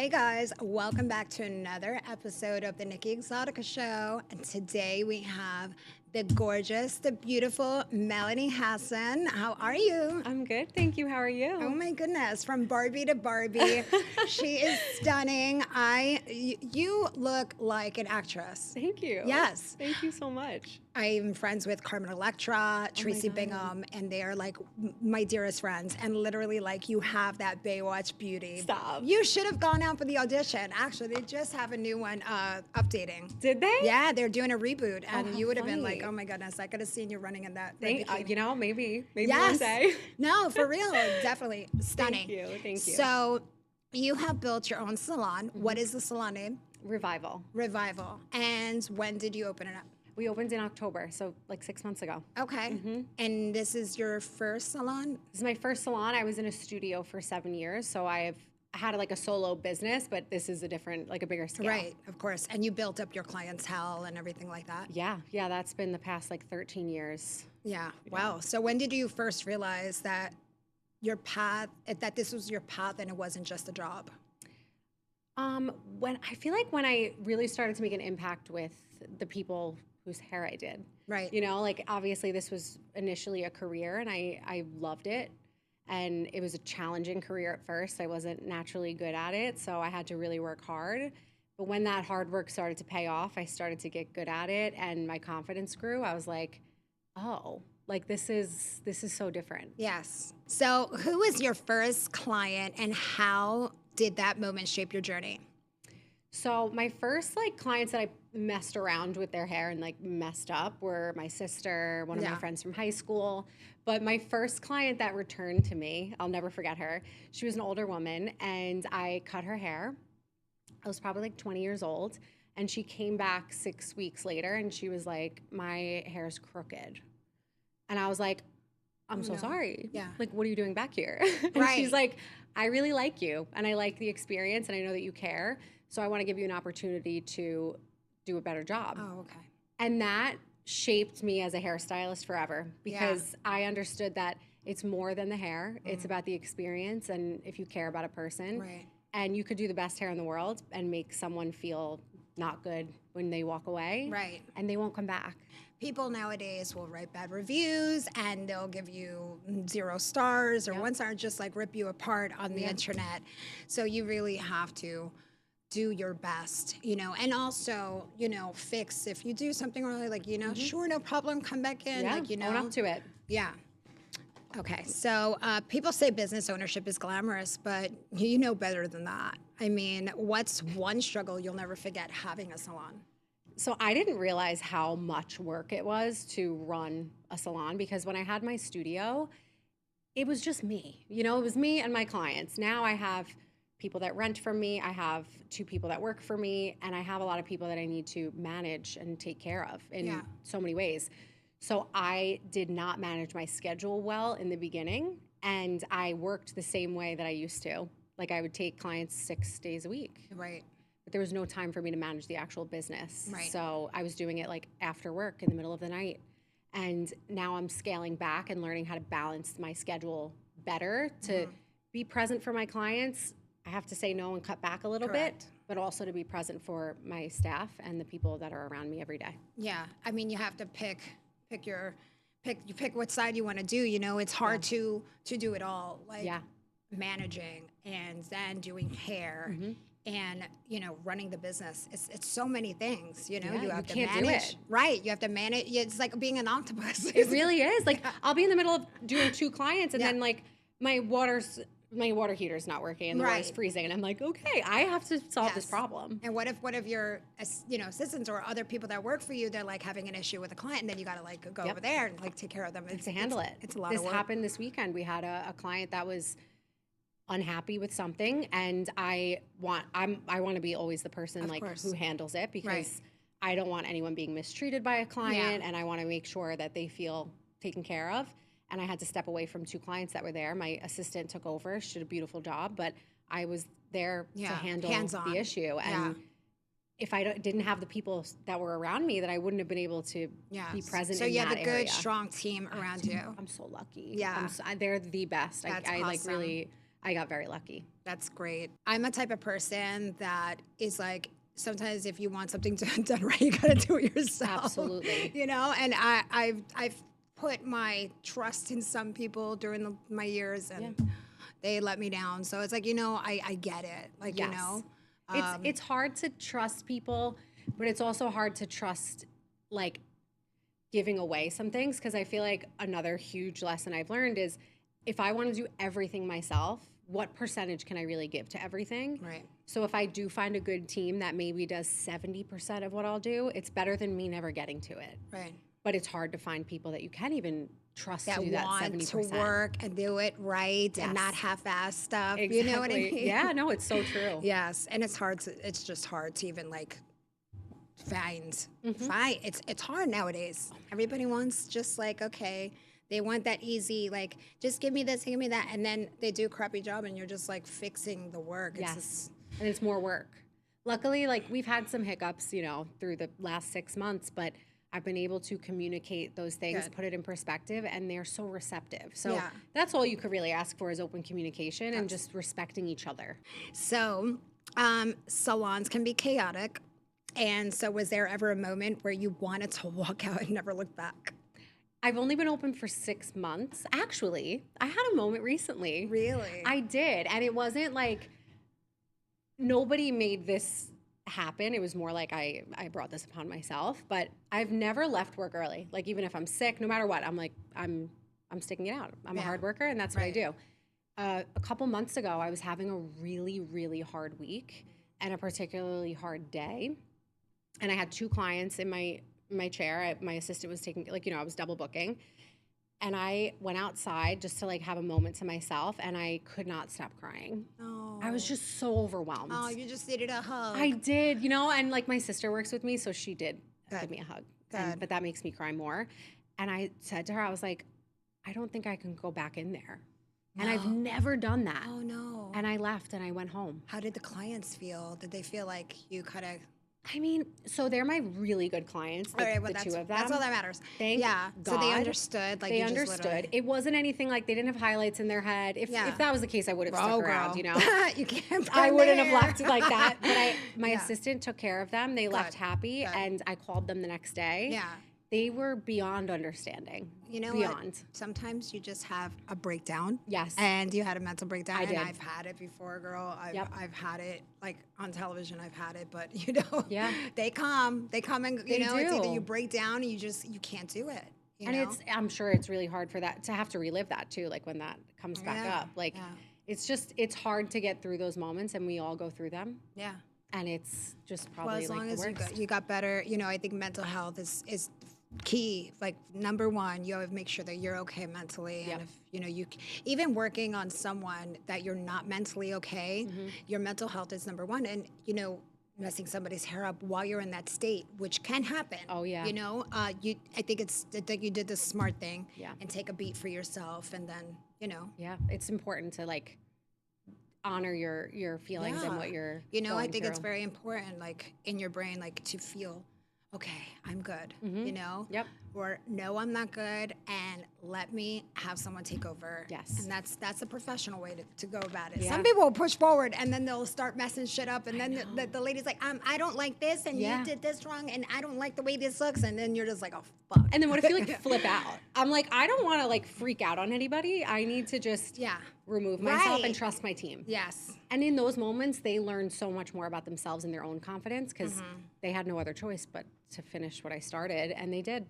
Hey guys, welcome back to another episode of the Nikki ExotiKa Show. And today we have the gorgeous, the beautiful Melanie Hasson. How are you? I'm good, thank you. How are you? Oh my goodness, from Barbie to Barbie. She is stunning. You look like an actress. Thank you. Yes. Thank you so much. I'm friends with Carmen Electra, Tracy God. Bingham, and they are like my dearest friends. And literally, like, you have that Baywatch beauty. Stop. You should have gone out for the audition. Actually, they just have a new one updating. Did they? Yeah, they're doing a reboot, and how you would have been funny. like, "Oh my goodness, I could have seen you running in that." Thank you know, maybe Yes. one day. No, for real, definitely stunning. Thank you. So, you have built your own salon. What is the salon name? Revival. Revival. And when did you open it up? We opened in October, so like 6 months ago. Okay. And this is your first salon? This is my first salon. I was in a studio for 7 years, so I've had like a solo business, but this is a different, like a bigger scale. Right, of course. And you built up your clientele and everything like that? Yeah, that's been the past like 13 years. Yeah. Wow. So when did you first realize that that this was your path and it wasn't just a job? When I really started to make an impact with the people whose hair I did. Right. You know, like obviously this was initially a career and I loved it. And it was a challenging career at first. I wasn't naturally good at it, so I had to really work hard. But when that hard work started to pay off, I started to get good at it and my confidence grew. I was like, oh, like this is so different. Yes. So who was your first client and how did that moment shape your journey? So my first like clients that I messed around with their hair and like messed up were my sister, one of my friends from high school. But my first client that returned to me, I'll never forget her. She was an older woman and I cut her hair. I was probably like 20 years old. And she came back 6 weeks later and she was like, my hair's crooked. And I was like, I'm so sorry. Yeah. Like, what are you doing back here? And Right. she's like, I really like you and I like the experience and I know that you care. So I want to give you an opportunity to do a better job. Oh, okay. And that shaped me as a hairstylist forever because I understood that it's more than the hair. It's about the experience and if you care about a person. Right. And you could do the best hair in the world and make someone feel not good when they walk away. Right. And they won't come back. People nowadays will write bad reviews and they'll give you 0 stars or 1 star, just like rip you apart on the internet. So you really have to do your best, you know, and also, you know, fix if you do something wrong, like, you know, sure, no problem, come back in, like, you know. Own up to it. Yeah. Okay, so people say business ownership is glamorous, but you know better than that. I mean, what's one struggle you'll never forget having a salon? So I didn't realize how much work it was to run a salon because when I had my studio, it was just me. You know, it was me and my clients. Now I have people that rent from me. I have 2 people that work for me, and I have a lot of people that I need to manage and take care of in so many ways. So I did not manage my schedule well in the beginning, and I worked the same way that I used to. Like I would take clients 6 days a week. Right. But there was no time for me to manage the actual business. Right. So I was doing it like after work in the middle of the night. And now I'm scaling back and learning how to balance my schedule better to be present for my clients. I have to say no and cut back a little bit, but also to be present for my staff and the people that are around me every day. Yeah, I mean, you have to pick what side you want to do. You know, it's hard to do it all, like managing and then doing hair and, you know, running the business. It's so many things. You know, you have to can't manage. do it. Right, you have to manage. It's like being an octopus. It really is. Like I'll be in the middle of doing 2 clients and then like my water heater's not working and the water's freezing, and I'm like, okay, I have to solve this problem. And what if your, you know, assistants or other people that work for you, they're like having an issue with a client, and then you got to like go over there and like take care of them. To handle it. It's a lot of work. This happened this weekend. We had a client that was unhappy with something, and I want to be always the person who handles it because I don't want anyone being mistreated by a client, and I want to make sure that they feel taken care of. And I had to step away from 2 clients that were there. My assistant took over. She did a beautiful job, but I was there to handle the issue. And if I didn't have the people that were around me, that I wouldn't have been able to be present in that area. So you have a good, strong team around you. I'm so lucky. Yeah. They're the best. I like really, I got very lucky. That's great. I'm a type of person that is like, sometimes if you want something done right, you got to do it yourself. Absolutely. You know, and I've put my trust in some people during my years, and they let me down. So it's like, you know, I get it. Like, you know. It's hard to trust people, but it's also hard to trust, like, giving away some things, because I feel like another huge lesson I've learned is if I want to do everything myself, what percentage can I really give to everything? Right. So if I do find a good team that maybe does 70% of what I'll do, it's better than me never getting to it. Right. But it's hard to find people that you can even trust That to do that want 70%. to work and do it right and not half-ass stuff. Exactly. You know what I mean? Yeah, no, it's so true. Yes, and it's just hard to even like find. It's hard nowadays. Everybody wants just like, okay, they want that easy, like, just give me this, give me that, and then they do a crappy job, and you're just like fixing the work. Yes, and it's more work. Luckily, like, we've had some hiccups, you know, through the last 6 months, but I've been able to communicate those things, put it in perspective, and they're so receptive. So that's all you could really ask for is open communication and just respecting each other. So salons can be chaotic. And so was there ever a moment where you wanted to walk out and never look back? I've only been open for 6 months. Actually, I had a moment recently. Really? I did. And it wasn't like nobody made this happen. It was more like I brought this upon myself. But I've never left work early. Like, even if I'm sick, no matter what, I'm like, I'm sticking it out. I'm a hard worker, and that's what I do. A couple months ago, I was having a really, really hard week and a particularly hard day. And I had 2 clients in my chair. My assistant was taking, like, you know, I was double booking. And I went outside just to, like, have a moment to myself, and I could not stop crying. Oh. I was just so overwhelmed. Oh, you just needed a hug. I did, you know, and, like, my sister works with me, so she did give me a hug. But that makes me cry more. And I said to her, I was like, I don't think I can go back in there. No. And I've never done that. Oh, no. And I left and I went home. How did the clients feel? Did they feel like you kind of... I mean, so they're my really good clients, the 2 of them. That's all that matters. Thank God. So they understood. Like, they understood. It wasn't anything like they didn't have highlights in their head. If that was the case, I would have stuck around, you know. You can't. I wouldn't have left like that. But my assistant took care of them. They left happy, and I called them the next day. Yeah. They were beyond understanding. You know beyond. What? Sometimes you just have a breakdown. Yes. And you had a mental breakdown. I did. And I've had it before, girl. I've had it, like, on television, I've had it. But, you know, they come and, you know, it's either you break down and you can't do it. You know? I'm sure it's really hard for that to have to relive that too. Like, when that comes back up, like, it's hard to get through those moments, and we all go through them. Yeah. And it's just probably, well, as long like, as you got better, you know, I think mental health is key. Like, number one, you have to make sure that you're okay mentally. And if, you know, even working on someone that you're not mentally okay, your mental health is number one. And, you know, messing somebody's hair up while you're in that state, which can happen. Oh, yeah. You know, I think that you did the smart thing and take a beat for yourself. And then, you know. Yeah. It's important to, like, honor your feelings and what you're you know, I think through. It's very important, like, in your brain, like, to feel, okay, I'm good, you know? Yep. Or, no, I'm not good, and let me have someone take over. Yes. And that's a professional way to go about it. Yeah. Some people will push forward, and then they'll start messing shit up, and then the lady's like, I don't like this, and you did this wrong, and I don't like the way this looks, and then you're just like, oh, fuck. And then what if you, like, flip out? I'm like, I don't want to, like, freak out on anybody. I need to just remove myself and trust my team. Yes. And in those moments, they learn so much more about themselves and their own confidence, because they had no other choice but to finish what I started, and they did.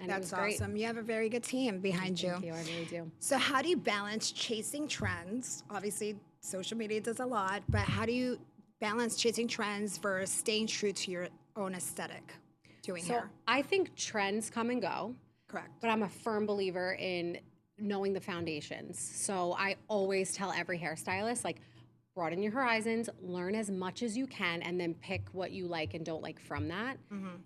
And that's it was great. awesome. You have a very good team behind you. Thank you. I really do. So how do you balance chasing trends? Obviously, social media does a lot, but how do you balance chasing trends versus staying true to your own aesthetic doing hair? I think trends come and go. Correct. But I'm a firm believer in knowing the foundations. So I always tell every hairstylist, like, broaden your horizons, learn as much as you can, and then pick what you like and don't like from that.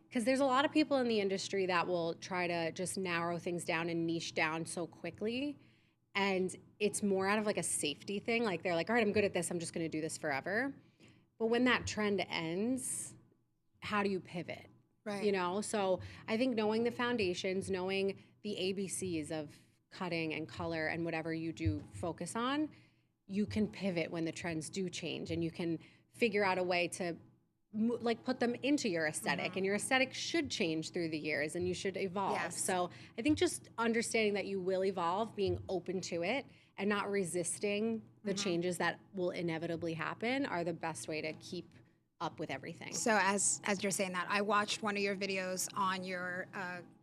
Because there's a lot of people in the industry that will try to just narrow things down and niche down so quickly. And it's more out of, like, a safety thing. Like, they're like, all right, I'm good at this, I'm just going to do this forever. But when that trend ends, how do you pivot? Right. You know? So I think knowing the foundations, knowing the ABCs of cutting and color and whatever you do focus on, you can pivot when the trends do change, and you can figure out a way to like put them into your aesthetic, and your aesthetic should change through the years, and you should evolve. Yes. So I think just understanding that you will evolve, being open to it, and not resisting the changes that will inevitably happen are the best way to keep up with everything. So as you're saying that, I watched one of your videos on your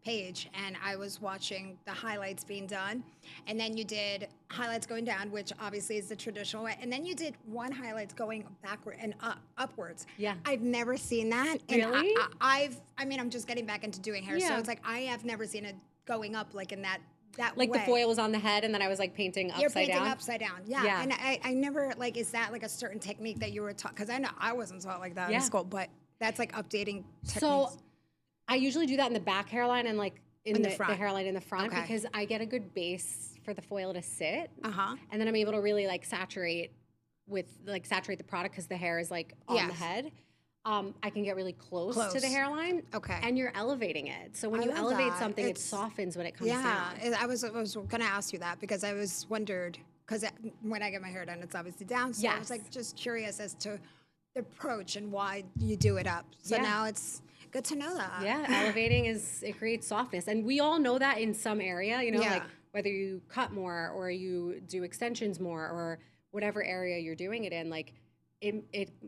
page, and I was watching the highlights being done, and then you did highlights going down, which obviously is the traditional way, and then you did one highlights going backward and upwards. Yeah. I've never seen that. And Really? I mean, I'm just getting back into doing hair, so it's like I have never seen it going up like in that Like way. the foil was on the head, and then I was like painting upside You're painting down. upside down, yeah. And I never like. Is that like a certain technique that you were taught? Because I know I wasn't taught like that in school, but that's like updating techniques. So I usually do that in the back hairline and like in the front. The hairline in the front, because I get a good base for the foil to sit. Uh-huh. And then I'm able to really like saturate the product, because the hair is like on the head. I can get really close to the hairline. Okay. And you're elevating it. So when I you love elevate that. something, it softens when it comes down. Yeah, I was going to ask you that, because I was wondered, because when I get my hair done, it's obviously down. So I was like just curious as to the approach and why you do it up. So now it's good to know that. Yeah, elevating it creates softness. And we all know that in some area, you know, like whether you cut more or you do extensions more or whatever area you're doing it in, like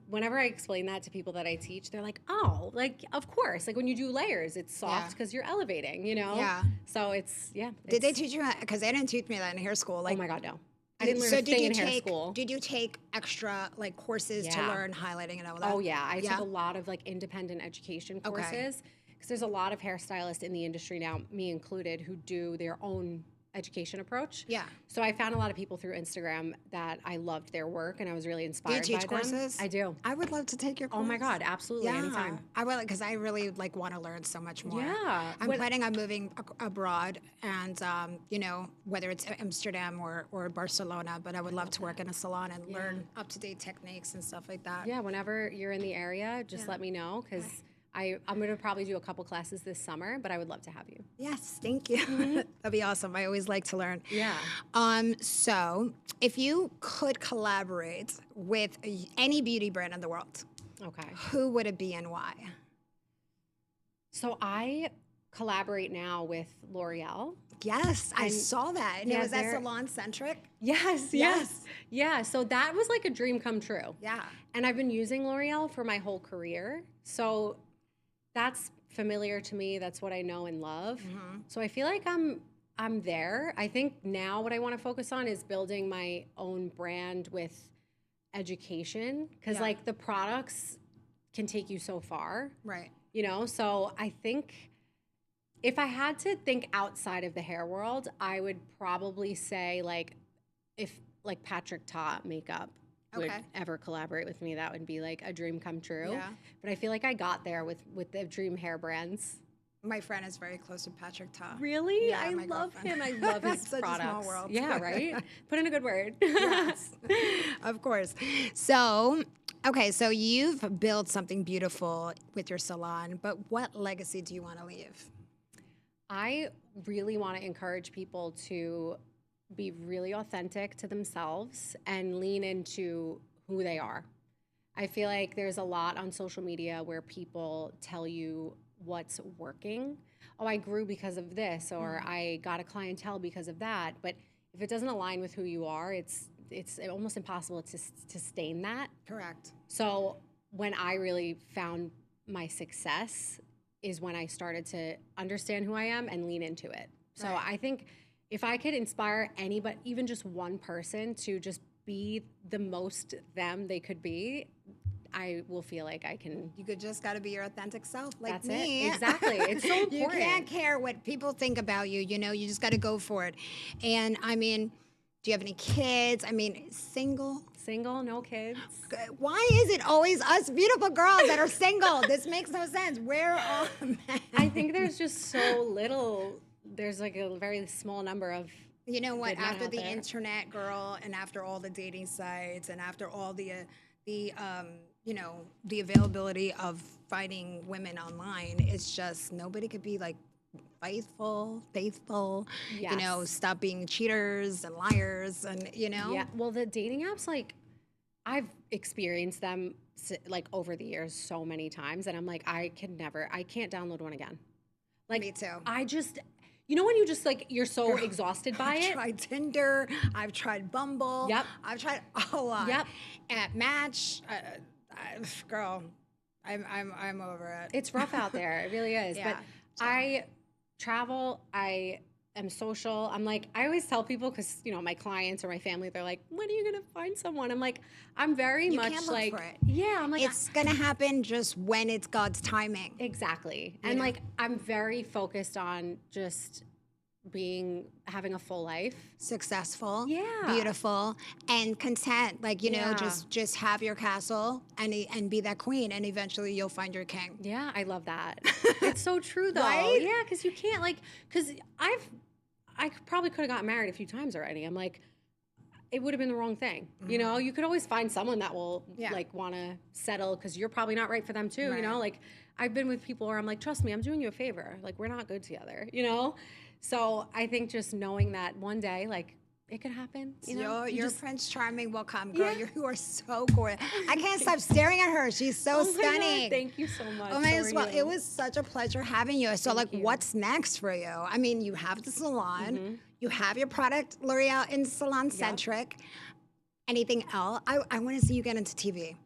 whenever I explain that to people that I teach, they're like, oh, like, of course. Like when you do layers, it's soft because you're elevating, you know? Yeah. So it's. Did they teach you that? Because they didn't teach me that in hair school. Like, oh my God, no. I didn't learn a thing in hair school. Did you take extra like courses to learn highlighting and all that? Oh yeah, I took a lot of like independent education courses, because there's a lot of hairstylists in the industry now, me included, who do their own education approach. Yeah. So I found a lot of people through Instagram that I loved their work, and I was really inspired. Do you teach by courses? Them. I do. I would love to take your course. Oh my God, absolutely, anytime. I will, because I really like want to learn so much more. Yeah. I'm planning on moving abroad, and you know, whether it's Amsterdam or Barcelona, but I would love to work in a salon and learn up-to-date techniques and stuff like that. Yeah, whenever you're in the area, just let me know, because I'm going to probably do a couple classes this summer, but I would love to have you. Yes, thank you. That'd be awesome. I always like to learn. Yeah. So if you could collaborate with any beauty brand in the world, who would it be and why? So I collaborate now with L'Oreal. Yes, I saw that. And was that salon-centric? Yes. Yeah, so that was like a dream come true. Yeah. And I've been using L'Oreal for my whole career. So that's familiar to me. That's what I know and love. So I feel like I'm there. I think now what I want to focus on is building my own brand with education, because like the products can take you so far. Right. You know, so I think if I had to think outside of the hair world, I would probably say like if like Patrick Ta makeup would ever collaborate with me, that would be like a dream come true. Yeah. But I feel like I got there with the dream hair brands. My friend is very close to Patrick Ta. Really? Yeah, I love him. I love his Such products. a small world. Yeah, right? Put in a good word. Yes, of course. So, okay, so you've built something beautiful with your salon, but what legacy do you want to leave? I really want to encourage people to be really authentic to themselves and lean into who they are. I feel like there's a lot on social media where people tell you what's working. Oh, I grew because of this, or I got a clientele because of that. But if it doesn't align with who you are, it's almost impossible to sustain that. Correct. So when I really found my success is when I started to understand who I am and lean into it. So I think if I could inspire anybody, even just one person, to just be the most them they could be, I will feel like I can. You could just got to be your authentic self, like That's me. it. Exactly. It's so important. You can't care what people think about you. You know, you just got to go for it. And I mean, do you have any kids? I mean, single? Single, no kids. Why is it always us beautiful girls that are single? This makes no sense. Where are men? I think there's just so little. There's like a very small number of. You know what? After the there. internet, girl, and after all the dating sites, and after all the you know, the availability of finding women online, it's just nobody could be like faithful. You know, Yes. stop being cheaters and liars, and you know. Yeah. Well, the dating apps, like, I've experienced them like over the years so many times, and I'm like, I can't download one again. Like, Me too. I just, you know, when you just like, you're so exhausted by I've it. tried Tinder. I've tried Bumble. Yep. I've tried a lot. Yep. At Match, girl, I'm over it. It's rough out there. It really is. Yeah, But so. I travel. I am social. I'm like, I always tell people, because, you know, my clients or my family, they're like, when are you going to find someone? I'm like, I'm very You much can't look like, for it. yeah, I'm like, It's gonna happen just when it's God's timing. exactly. And know? like, I'm very focused on just having a full life. Successful, Yeah. beautiful, and content. Like, you know, Yeah. just have your castle and be that queen, and eventually you'll find your king. Yeah, I love that. It's so true, though. Right? Yeah, because you can't, like, because I probably could have gotten married a few times already. I'm like, it would have been the wrong thing. You know, you could always find someone that will Yeah. like want to settle, because you're probably not right for them too. Right. You know, like, I've been with people where I'm like, trust me, I'm doing you a favor. Like, we're not good together. You know, so I think just knowing that one day, like, it could happen. You know, Your just, Prince Charming will come, girl. Yeah. You are so gorgeous. I can't stop staring at her. She's so oh my God, stunning. thank you so much. Oh my So gosh, are well, you. it was such a pleasure having you. So, like, you. what's next for you? I mean, you have the salon, you have your product, L'Oreal in Salon Centric. Anything else? I want to see you get into TV.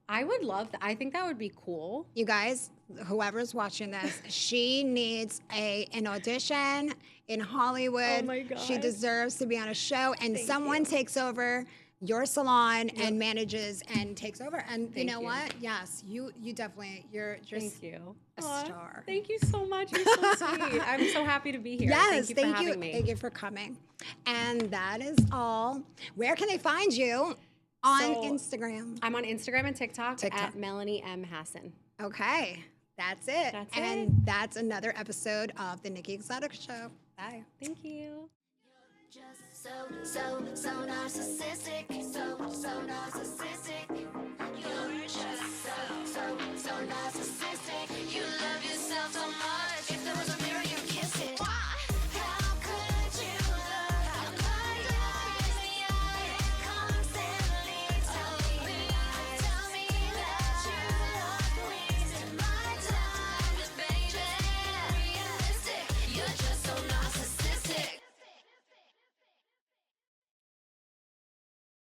I would love that. I think that would be cool. You guys, whoever's watching this, she needs an audition in Hollywood. Oh my She God. deserves to be on a show, and someone you. takes over your salon and manages and takes over. And you Thank know you. what? Yes, you definitely, you're just Thank you. a Aw, star. Thank you so much. You're so sweet. I'm so happy to be here. Yes, Thank you for having me. Thank you for coming. And that is all. Where can they find you? On So, Instagram. I'm on Instagram and TikTok, TikTok. at Melanie M. Hasson. Okay, that's it. That's and it. that's another episode of the Nikki ExotiKa Show. Bye. Thank you. Just so narcissistic, so narcissistic.